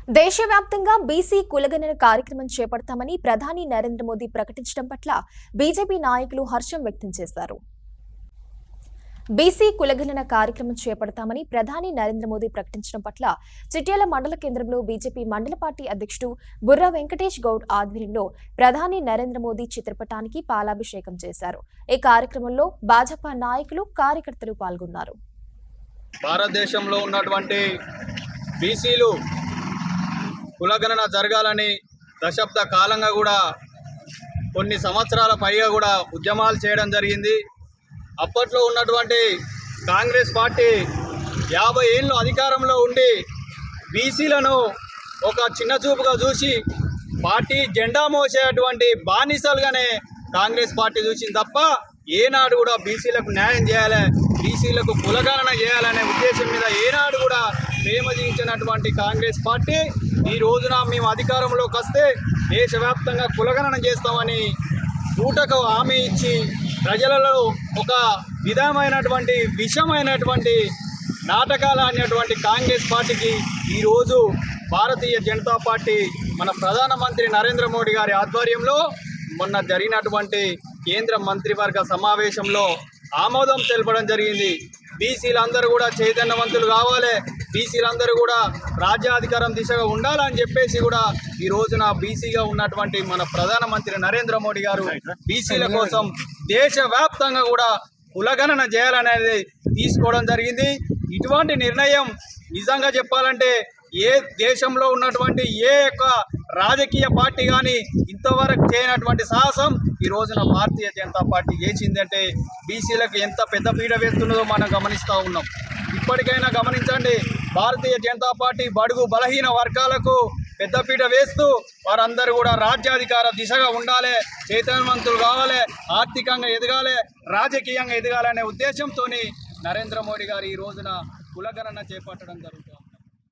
దేశవ్యాప్తంగా బీసీ కులగణన కార్యక్రమం చేపడతామని ప్రధాని నరేంద్ర మోదీ ప్రకటించడం పట్ల బీజేపీ నాయకులు హర్షం వ్యక్తం చేశారు. బీసీ కులగణన కార్యక్రమం చేపడతామని ప్రధాని నరేంద్ర మోదీ ప్రకటించడం పట్ల చిట్యాల మండల కేంద్రంలో బీజేపీ మండల పార్టీ అధ్యక్షుడు బుర్రా వెంకటేష్ గౌడ్ ఆధ్వర్యంలో ప్రధాని నరేంద్ర మోదీ చిత్రపటానికి పాలాభిషేకం చేశారు. ఈ కార్యక్రమంలో భాజపా నాయకులు, కార్యకర్తలు పాల్గొన్నారు. భారతదేశంలో ఉన్నటువంటి బీసీలు కులగణన జరగాలని దశాబ్ద కాలంగా కూడా కొన్ని సంవత్సరాల పైగా కూడా ఉద్యమాలు చేయడం జరిగింది. అప్పట్లో ఉన్నటువంటి కాంగ్రెస్ పార్టీ 50 ఏళ్ళు అధికారంలో ఉండి బీసీలను ఒక చిన్న చూపుగా చూసి పార్టీ జెండా మోసేటువంటి బానిసలుగానే కాంగ్రెస్ పార్టీ చూసింది తప్ప ఏనాడు కూడా బీసీలకు న్యాయం చేయాలి, బీసీలకు కులగణన చేయాలనే ఉద్దేశం మీద ఏనాడు కూడా ప్రేమ చూపించినటువంటి కాంగ్రెస్ పార్టీ ఈ రోజున మేము అధికారంలోకి వస్తే దేశవ్యాప్తంగా కులగణన చేస్తామని కూటకు హామీ ఇచ్చి ప్రజలలో ఒక విధమైనటువంటి విషమైనటువంటి నాటకాలు అనేటువంటి కాంగ్రెస్ పార్టీకి ఈరోజు భారతీయ జనతా పార్టీ మన ప్రధానమంత్రి నరేంద్ర మోడీ గారి ఆధ్వర్యంలో మొన్న జరిగినటువంటి కేంద్ర మంత్రివర్గ సమావేశంలో ఆమోదం తెలపడం జరిగింది. బీసీలందరూ కూడా చైతన్యవంతులు కావాలి, బీసీలందరూ కూడా రాజ్యాధికారం దిశగా ఉండాలని చెప్పేసి కూడా ఈ రోజున బీసీగా ఉన్నటువంటి మన ప్రధానమంత్రి నరేంద్ర మోడీ గారు బీసీల కోసం దేశవ్యాప్తంగా కూడా కులగణన చేయాలనేది తీసుకోవడం జరిగింది. ఇటువంటి నిర్ణయం నిజంగా చెప్పాలంటే ఏ దేశంలో ఉన్నటువంటి ఏ యొక్క రాజకీయ పార్టీ కానీ ఇంతవరకు చేయనటువంటి సాహసం ఈ రోజున భారతీయ జనతా పార్టీ చేసిందంటే బీసీలకు ఎంత పెద్ద పీడ వేస్తున్నదో మనం గమనిస్తూ ఉన్నాం. ఇప్పటికైనా గమనించండి, భారతీయ జనతా పార్టీ బడుగు బలహీన వర్గాలకు పెద్దపీట వేస్తూ వారందరూ కూడా రాజ్యాధికార దిశగా ఉండాలి, చైతన్యవంతులు కావాలి, ఆర్థికంగా ఎదగాలి, రాజకీయంగా ఎదగాలనే ఉద్దేశంతో నరేంద్ర మోడీ గారు ఈ రోజున కులగణన చేపట్టడం జరుగుతుంది.